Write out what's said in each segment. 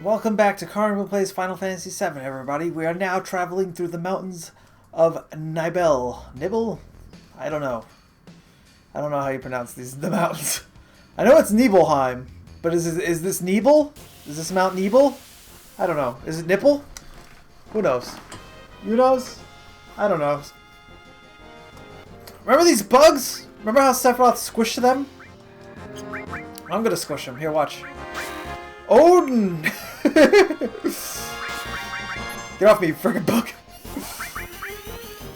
Welcome back to Carnabrin Plays Final Fantasy VII, everybody. We are now traveling through the mountains of Nibel. Nibel? I don't know. I don't know how you pronounce the mountains. I know it's Nibelheim, but is this Nibel? Is this Mount Nibel? I don't know. Is it Nipple? Who knows? You knows? I don't know. Remember these bugs? Remember how Sephiroth squished them? I'm gonna squish them. Here, watch. Odin! Get off me, you friggin' bug!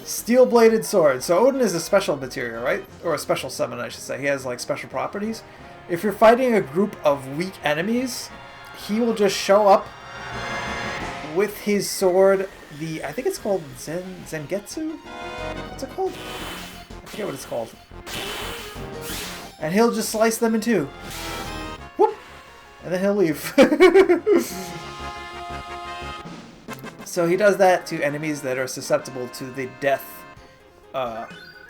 Steel-bladed sword. So Odin is a special material, right? Or a special summon, I should say. He has, like, special properties. If you're fighting a group of weak enemies, he will just show up with his sword. I think it's called Zangetsu? What's it called? I forget what it's called. And he'll just slice them in two. Whoop! And then he'll leave. So he does that to enemies that are susceptible to the death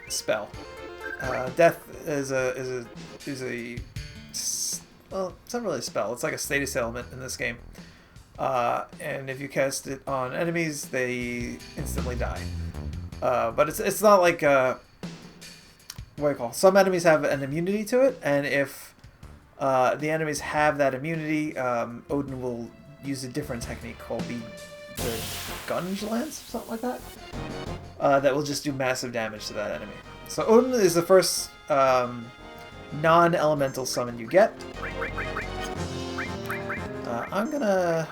spell. Death is a well, it's not really a spell. It's like a status element in this game. And if you cast it on enemies, they instantly die. But it's not like what do you call it? Some enemies have an immunity to it, and if the enemies have that immunity, Odin will use a different technique called the Gunge Lance, or something like that. That will just do massive damage to that enemy. So Odin is the first non-elemental summon you get. I'm gonna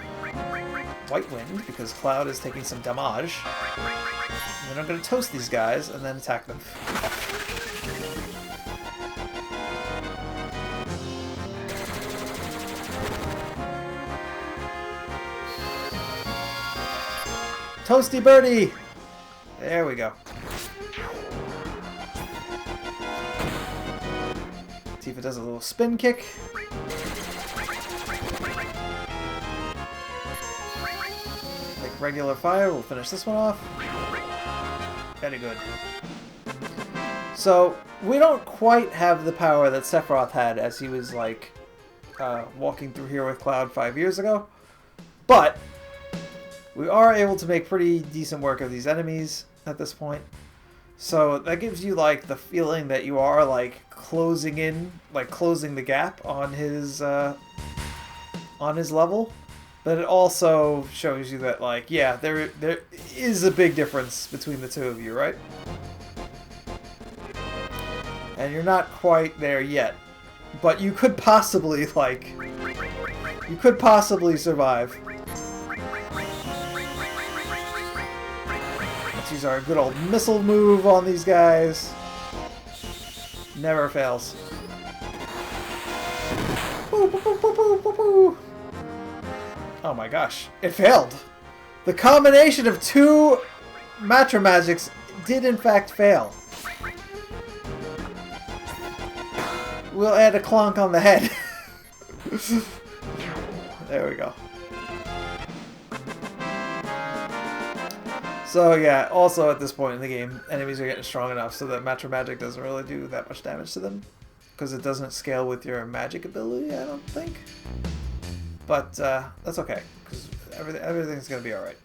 White Wind because Cloud is taking some damage. And then I'm gonna toast these guys and then attack them. Toasty birdie! There we go. Tifa does a little spin kick. Like regular fire, we'll finish this one off. Very good. So, we don't quite have the power that Sephiroth had as he was like walking through here with Cloud 5 years ago. But we are able to make pretty decent work of these enemies at this point. So that gives you like the feeling that you are like closing the gap on his level. But it also shows you that like, yeah, there is a big difference between the two of you, right? And you're not quite there yet. But you could possibly survive. Let's use our good old missile move on these guys. Never fails. Boo, boo, boo, boo, boo, boo, boo. Oh my gosh, it failed. The combination of two Matra Magics did in fact fail. We'll add a clonk on the head. There we go. So yeah, also at this point in the game, enemies are getting strong enough so that Matra Magic doesn't really do that much damage to them. Because it doesn't scale with your magic ability, I don't think. But that's okay, because everything's going to be alright.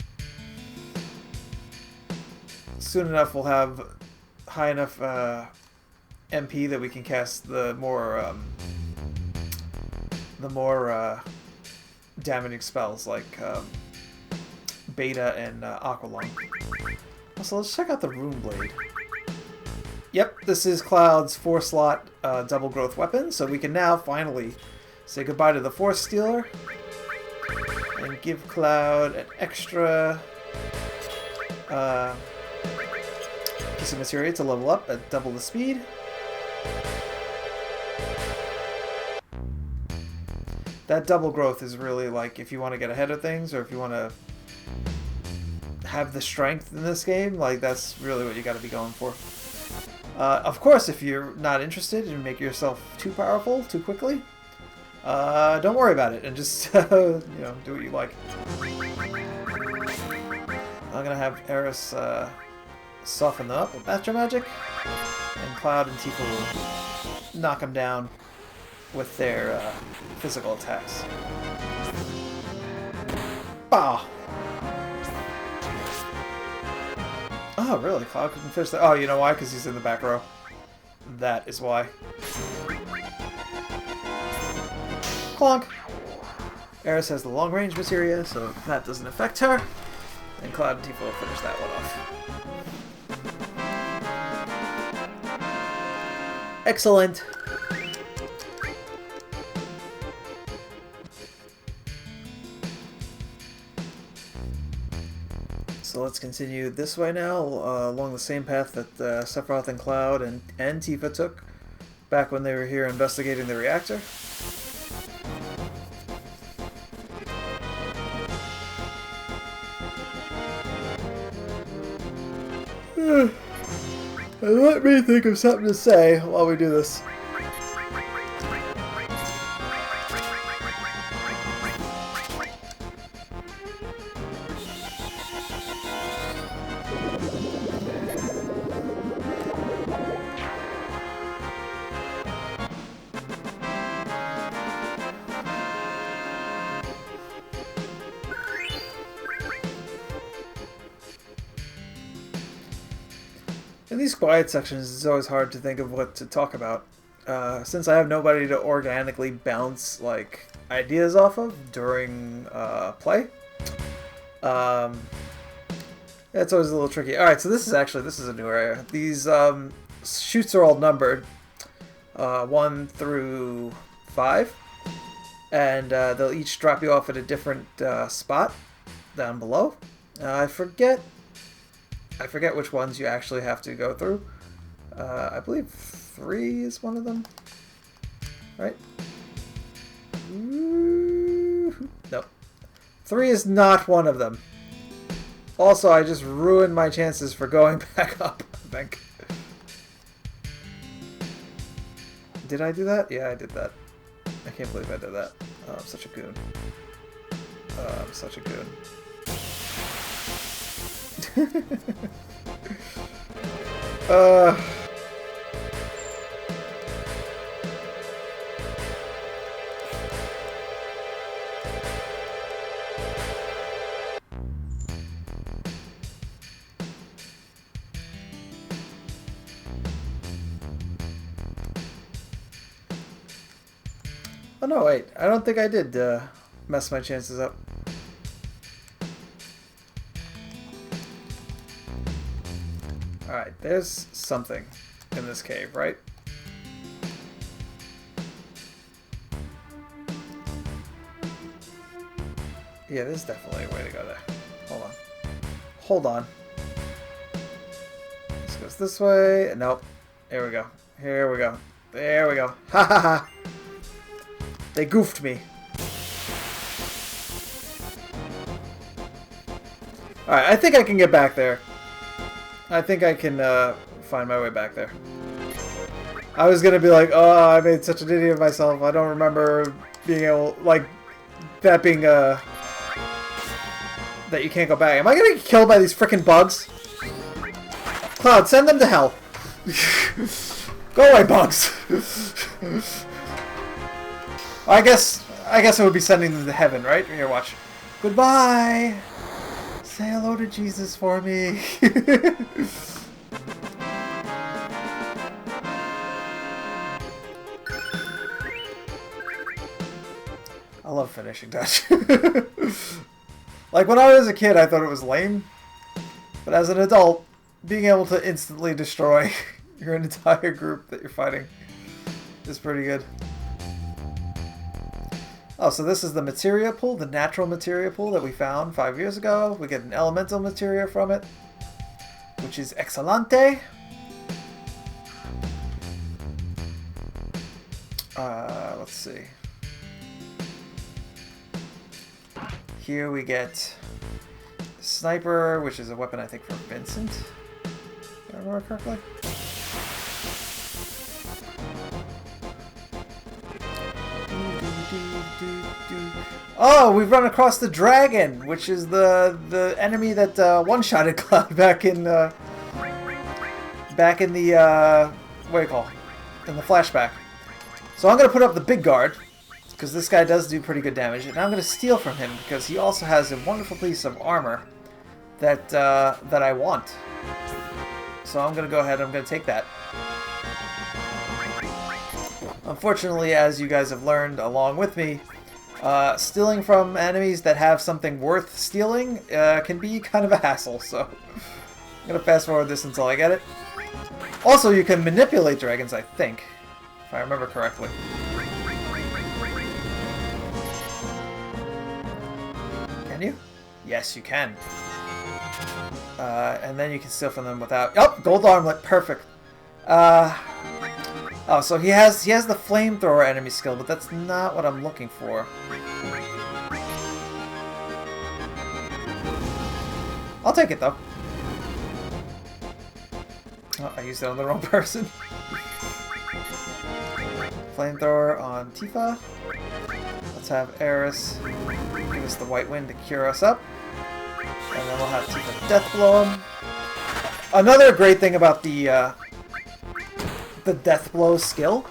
Soon enough we'll have high enough MP that we can cast the more damaging spells like Beta and Aqua Lung. Also, let's check out the Rune Blade. Yep, this is Cloud's 4-slot double growth weapon, so we can now finally say goodbye to the Force Stealer and give Cloud an extra piece of materia to level up at double the speed. That double growth is really like if you want to get ahead of things or if you want to have the strength in this game, like that's really what you got to be going for. Of course, if you're not interested and make yourself too powerful too quickly, don't worry about it and just you know, do what you like. I'm gonna have Eris soften them up with Matra Magic, and Cloud and Tifa will knock them down with their physical attacks. Bah! Oh, really? Cloud couldn't finish that? Oh, you know why? Because he's in the back row. That is why. Clonk! Eris has the long-range materia, so that doesn't affect her. And Cloud and Tifa will finish that one off. Excellent! So let's continue this way now, along the same path that Sephiroth and Cloud and Tifa took back when they were here investigating the reactor. Let me think of something to say while we do this. In these quiet sections, it's always hard to think of what to talk about. Since I have nobody to organically bounce like ideas off of during play, it's always a little tricky. All right, so this is a new area. These chutes are all numbered, 1 through 5, and they'll each drop you off at a different spot down below. I forget which ones you actually have to go through. I believe 3 is one of them, right? Nope. 3 is not one of them. Also, I just ruined my chances for going back up, I think. Did I do that? Yeah, I did that. I can't believe I did that. Oh, I'm such a goon. I'm such a goon. Oh no, wait. I don't think I did mess my chances up. Alright, there's something in this cave, right? Yeah, there's definitely a way to go there. Hold on. Hold on. This goes this way. Nope. Here we go. Here we go. There we go. Ha ha ha! They goofed me. Alright, I think I can get back there. I think I can find my way back there. I was gonna be like, oh, I made such an idiot of myself. I don't remember being able, like, that being, that you can't go back. Am I gonna get killed by these frickin' bugs? Cloud, send them to hell. Go away, bugs. I guess it would be sending them to heaven, right? Here, watch. Goodbye. Say hello to Jesus for me. I love finishing touch. Like, when I was a kid, I thought it was lame. But as an adult, being able to instantly destroy your entire group that you're fighting is pretty good. Oh, so this is the materia pool, the natural materia pool that we found 5 years ago. We get an elemental materia from it, which is excelente. Let's see. Here we get sniper, which is a weapon I think for Vincent. Did I remember correctly? Oh, we've run across the dragon, which is the enemy that one-shotted Cloud back in the what do you call it? In the flashback. So I'm gonna put up the big guard because this guy does do pretty good damage. And I'm going to steal from him because he also has a wonderful piece of armor that that I want. So I'm going to go ahead and I'm going to take that. Unfortunately, as you guys have learned along with me, stealing from enemies that have something worth stealing can be kind of a hassle, so I'm going to fast forward this until I get it. Also, you can manipulate dragons, I think, if I remember correctly. Can you? Yes, you can. And then you can steal from them without... Oh, gold armlet, perfect. Oh, so he has the flamethrower enemy skill, but that's not what I'm looking for. I'll take it though. Oh, I used it on the wrong person. Flamethrower on Tifa. Let's have Eris give us the white wind to cure us up. And then we'll have Tifa death blow him. Another great thing about the death blow skill,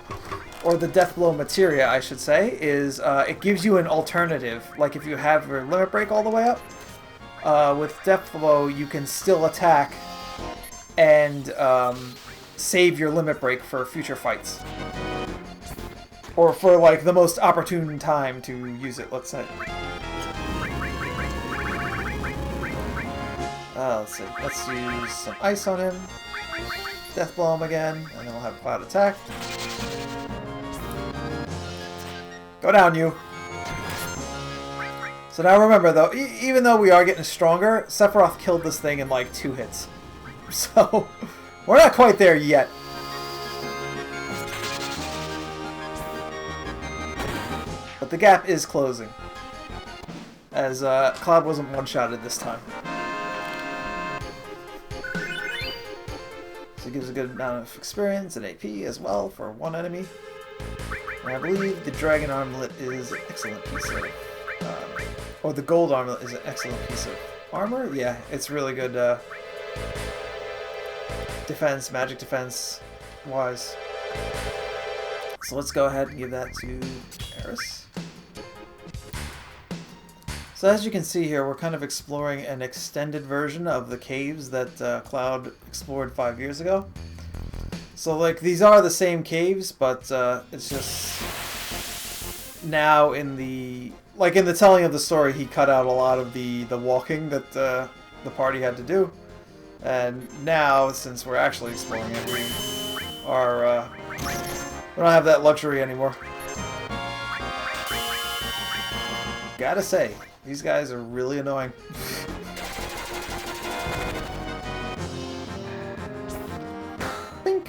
or the death blow materia I should say, is it gives you an alternative. Like if you have your limit break all the way up, with death blow you can still attack and save your limit break for future fights. Or for like the most opportune time to use it, let's say. Let's see, let's use some ice on him. Death blow him again, and then we'll have cloud attack. Go down, you. So now remember, though, even though we are getting stronger, Sephiroth killed this thing in like 2 hits. So we're not quite there yet. But the gap is closing, as Cloud wasn't one-shotted this time. So it gives a good amount of experience and AP as well for one enemy. And I believe the dragon armlet is an excellent piece of... or the gold armlet is an excellent piece of armor. Yeah, it's really good defense, magic defense wise. So let's go ahead and give that to Eris. So as you can see here, we're kind of exploring an extended version of the caves that Cloud explored 5 years ago. So like these are the same caves, but it's just now in the telling of the story, he cut out a lot of the walking that the party had to do, and now since we're actually exploring it, we don't have that luxury anymore. Gotta say, these guys are really annoying. Bink.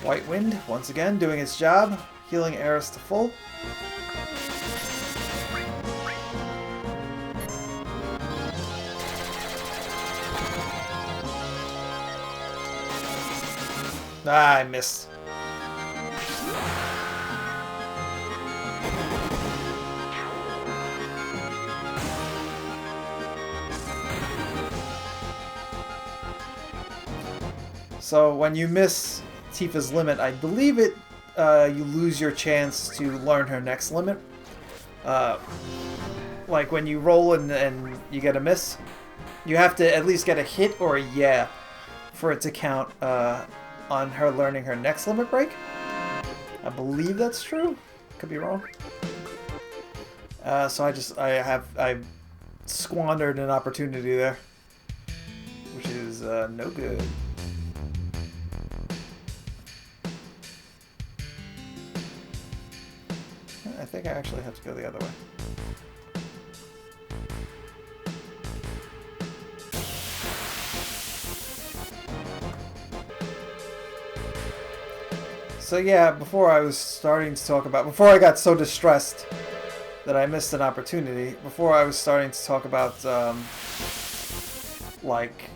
White Wind, once again, doing its job, healing Eris to full. Ah, I missed. So when you miss Tifa's limit, I believe you lose your chance to learn her next limit. Like when you roll and you get a miss, you have to at least get a hit or a yeah for it to count on her learning her next limit break. I believe that's true. Could be wrong. So I squandered an opportunity there, which is no good. I think I actually have to go the other way. So yeah, before I got so distressed that I missed an opportunity, before I was starting to talk about like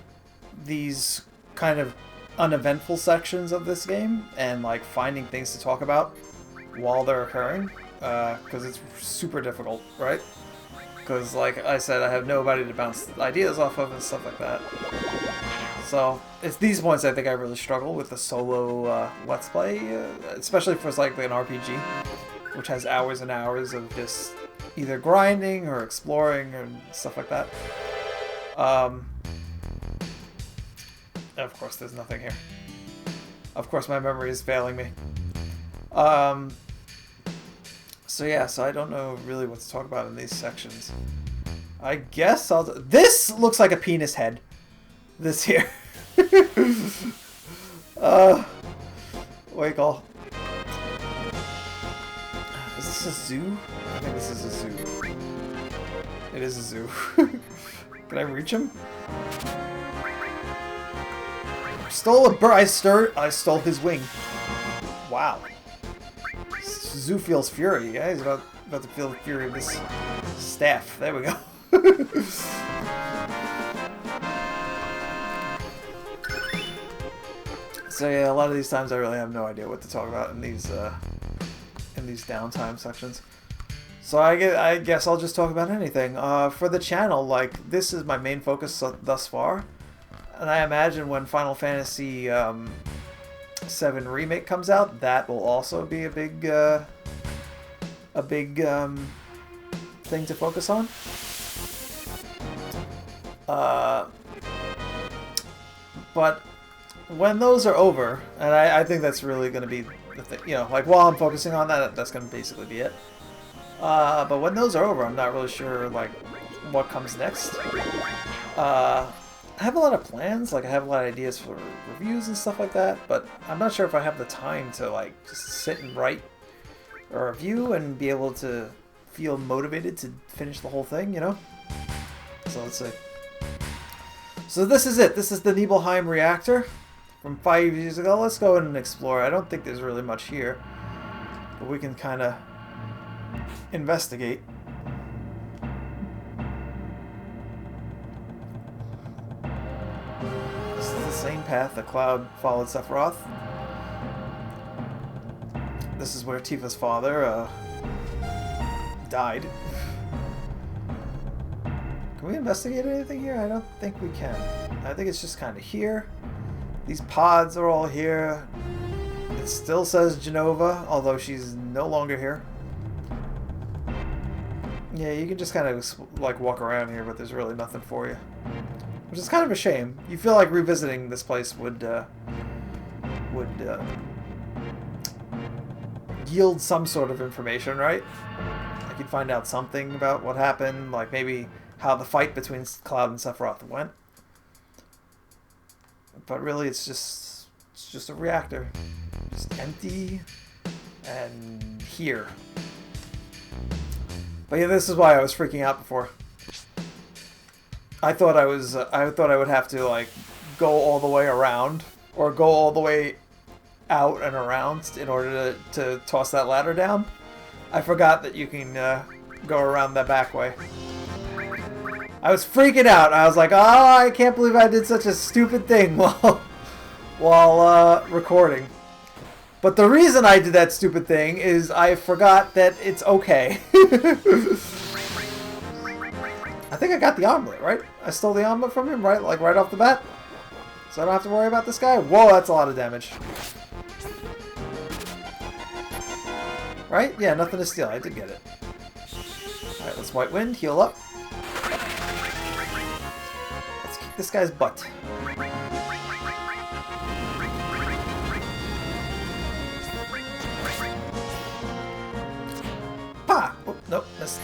these kind of uneventful sections of this game and like finding things to talk about while they're occurring, because it's super difficult, right? Because like I said, I have nobody to bounce ideas off of and stuff like that. So it's these points I think I really struggle with the solo Let's Play, especially for like an RPG, which has hours and hours of just either grinding or exploring and stuff like that. Of course, there's nothing here. Of course, my memory is failing me. So yeah, so I don't know really what to talk about in these sections. I guess I'll... This looks like a penis head. This here. Wiggle. Is this a zoo? I think this is a zoo. It is a zoo. Can I reach him? Stole a bird. I stole his wing. Wow. Zoo feels fury. Yeah, he's about to feel the fury of this staff. There we go. So yeah, a lot of these times I really have no idea what to talk about in these downtime sections. So I guess I'll just talk about anything. For the channel, like, this is my main focus thus far. And I imagine when Final Fantasy VII Remake comes out, that will also be a big thing to focus on. But when those are over, and I think that's really going to be the thing, you know, like while I'm focusing on that, that's going to basically be it. But when those are over, I'm not really sure like what comes next. I have a lot of plans, like I have a lot of ideas for reviews and stuff like that, but I'm not sure if I have the time to like just sit and write a review and be able to feel motivated to finish the whole thing, you know? So let's see. So this is it. This is the Nibelheim reactor from 5 years ago. Let's go in and explore. I don't think there's really much here, but we can kind of investigate. This is the same path that Cloud followed Sephiroth. This is where Tifa's father died. Can we investigate anything here? I don't think we can. I think it's just kind of here. These pods are all here. It still says Genova, although she's no longer here. Yeah, you can just kind of like walk around here, but there's really nothing for you. Which is kind of a shame. You feel like revisiting this place would yield some sort of information, right? Like you'd find out something about what happened, like maybe how the fight between Cloud and Sephiroth went. But really, it's just a reactor, just empty and here. But yeah, this is why I was freaking out before. I thought I would have to like go all the way around or go all the way out and around in order to toss that ladder down. I forgot that you can go around that back way. I was freaking out. I was like, oh, I can't believe I did such a stupid thing while recording. But the reason I did that stupid thing is I forgot that it's okay. I think I got the omelet, right? I stole the omelet from him, right? Like right off the bat? So I don't have to worry about this guy? Whoa, that's a lot of damage. Right? Yeah, nothing to steal. I did get it. Alright, let's White Wind. Heal up. Let's kick this guy's butt. Pa! Oh, nope, missed.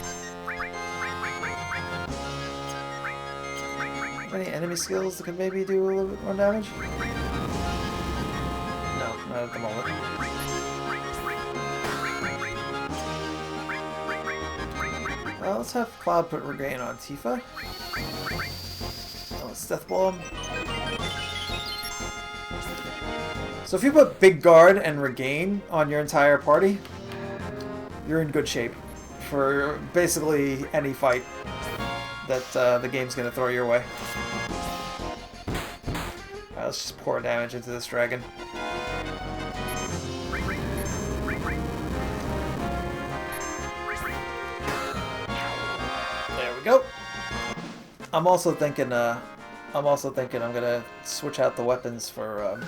Any enemy skills that could maybe do a little bit more damage? No, not at the moment. Well, let's have Cloud put Regain on Tifa. Oh, let's Death Blow him. So if you put Big Guard and Regain on your entire party, you're in good shape for basically any fight that the game's going to throw your way. Alright, Alright, let's just pour damage into this dragon. There we go. I'm also thinking I'm gonna switch out the weapons for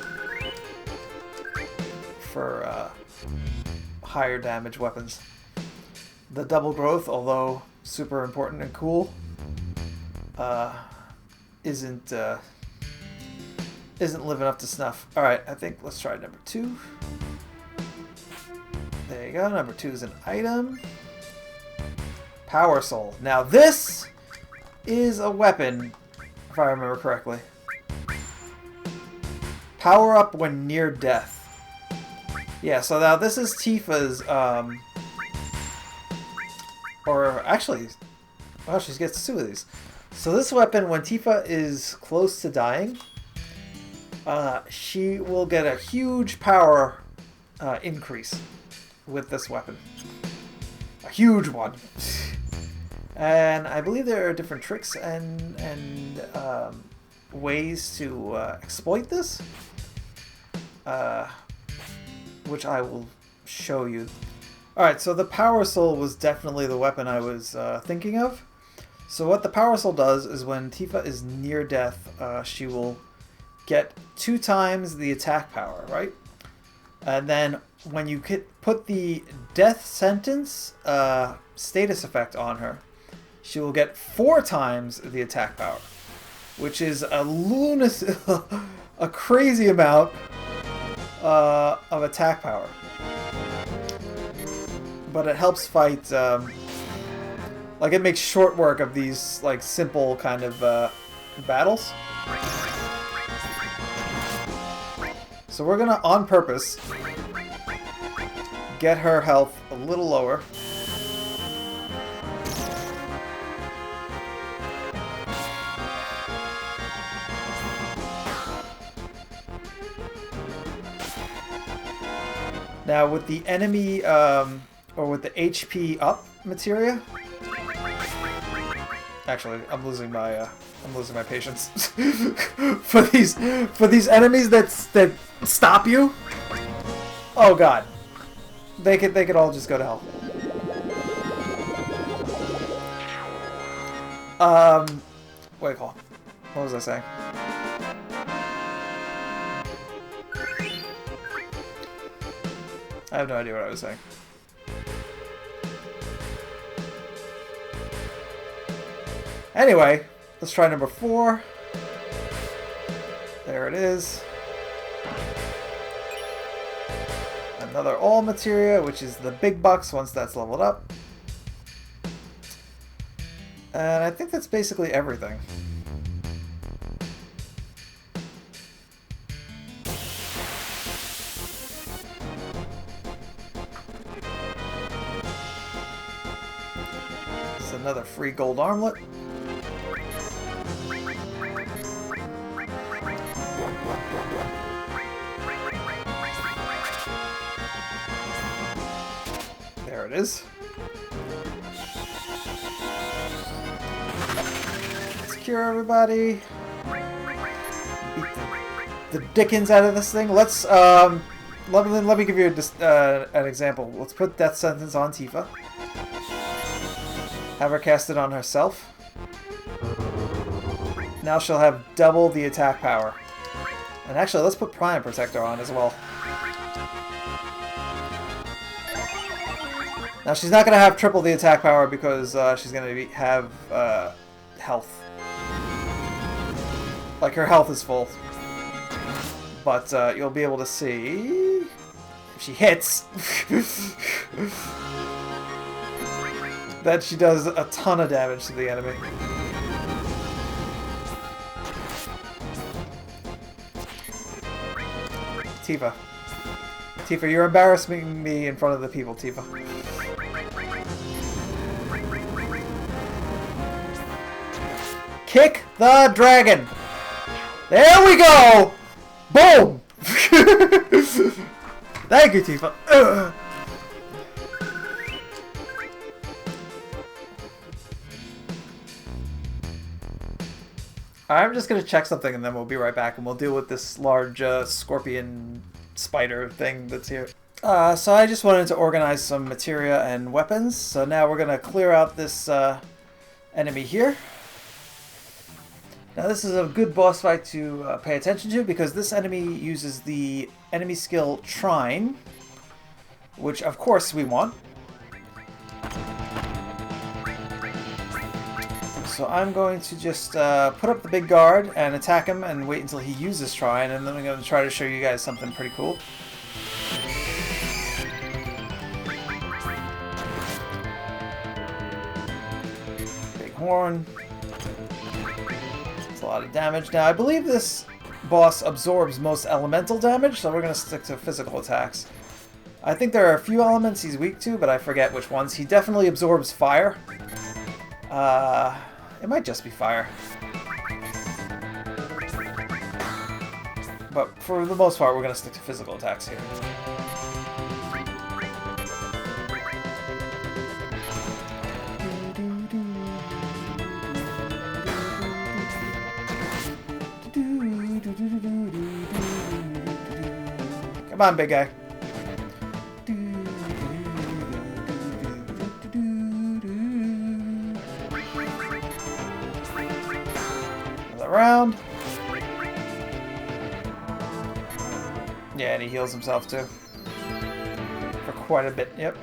higher damage weapons. The double growth, although super important and cool, isn't living up to snuff. All right, I think let's try number 2. There you go. Number 2 is an item. Power Soul. Now this is a weapon, if I remember correctly. Power up when near death. Yeah, so now this is Tifa's, or actually, well, she gets 2 of these. So this weapon, when Tifa is close to dying, she will get a huge power increase with this weapon. A huge one. And I believe there are different tricks and ways to exploit this, which I will show you. Alright, so the Power Soul was definitely the weapon I was thinking of. So what the Power Soul does is when Tifa is near death, she will get 2 times the attack power, right? And then when you put the death sentence status effect on her, she will get 4 times the attack power, which is a lunatic, a crazy amount of attack power. But it helps fight, like it makes short work of these like simple kind of battles. So we're gonna, on purpose, get her health a little lower. Now with the enemy, or with the HP up materia, actually, I'm losing my patience for these enemies that stop you. Oh god, they could all just go to hell. Wait, what was I saying? I have no idea what I was saying. Anyway, let's try number 4. There it is. Another all materia, which is the big bucks once that's leveled up. And I think that's basically everything. It's another free gold armlet. There it is. Secure everybody. Beat the dickens out of this thing. Let's let me give you an example. Let's put death sentence on Tifa. Have her cast it on herself. Now she'll have double the attack power. And actually, let's put Prime Protector on as well. Now she's not going to have triple the attack power because she's going to have health. Like her health is full. But you'll be able to see if she hits that she does a ton of damage to the enemy. Tifa. Tifa, you're embarrassing me in front of the people, Tifa. Kick the dragon! There we go! Boom! Thank you, Tifa. Ugh. I'm just going to check something and then we'll be right back and we'll deal with this large scorpion spider thing that's here. So I just wanted to organize some materia and weapons. So now we're going to clear out this enemy here. Now this is a good boss fight to pay attention to because this enemy uses the enemy skill Trine, which of course we want. So I'm going to just put up the big guard and attack him and wait until he uses Trine, and then I'm going to try to show you guys something pretty cool. Big horn. It's a lot of damage. Now I believe this boss absorbs most elemental damage, so we're going to stick to physical attacks. I think there are a few elements he's weak to, but I forget which ones. He definitely absorbs fire. It might just be fire. But for the most part, we're going to stick to physical attacks here. Come on, big guy. Around. Yeah, and he heals himself too. For quite a bit, yep.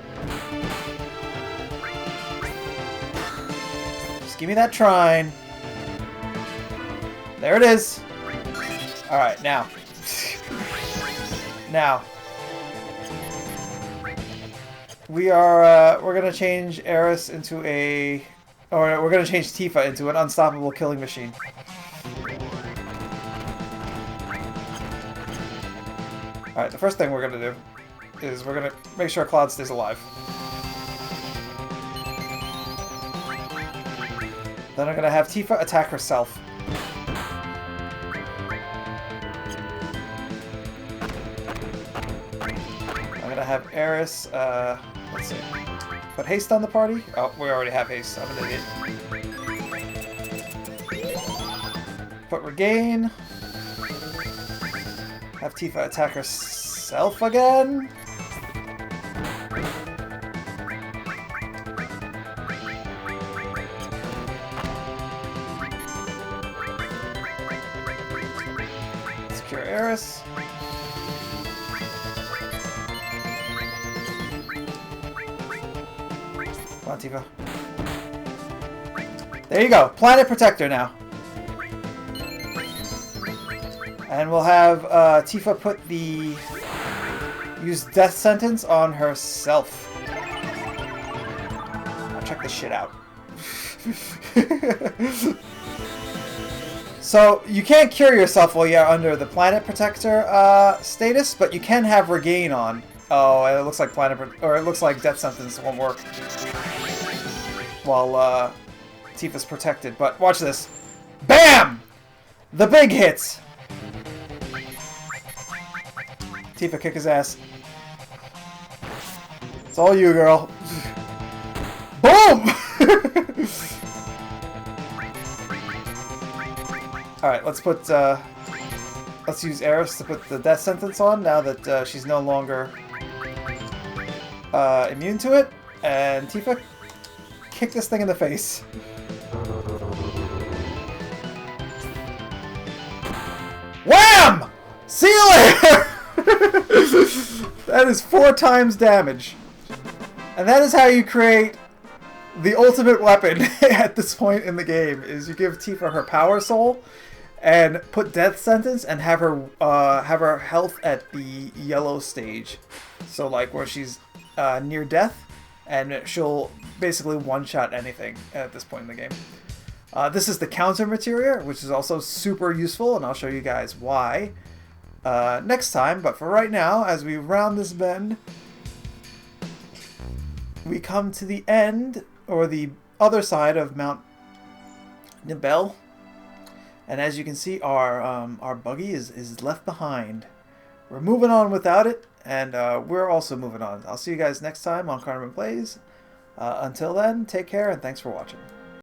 Just give me that Trine. There it is. Alright, now. Now. We're gonna change Eris into a... Or we're gonna change Tifa into an unstoppable killing machine. Alright, the first thing we're going to do is we're going to make sure Cloud stays alive. Then I'm going to have Tifa attack herself. I'm going to have Eris, let's see, put haste on the party. Oh, we already have haste. I'm an idiot. Put regain. Have Tifa attack herself again. Secure Eris. Come on, Tifa. There you go. Planet Protector now. And we'll have Tifa put the... use Death Sentence on herself. I'll check this shit out. So, you can't cure yourself while you're under the Planet Protector status, but you can have Regain on. Oh, and it looks like it looks like Death Sentence won't work while Tifa's protected. But watch this. BAM! The big hits! Tifa, kick his ass. It's all you, girl. Boom! Alright, let's use Eris to put the Death Sentence on now that she's no longer immune to it. And Tifa, kick this thing in the face. Wham! See you later! That is 4 times damage. And that is how you create the ultimate weapon at this point in the game, is you give Tifa her power soul and put Death Sentence and have her health at the yellow stage. So like where she's near death, and she'll basically one-shot anything at this point in the game. This is the counter materia, which is also super useful, and I'll show you guys why next time. But for right now, as we round this bend, we come to the end, or the other side of Mount Nibel. And as you can see, our buggy is left behind. We're moving on without it, and we're also moving on. I'll see you guys next time on Carnabrin Plays. Until then, take care, and thanks for watching.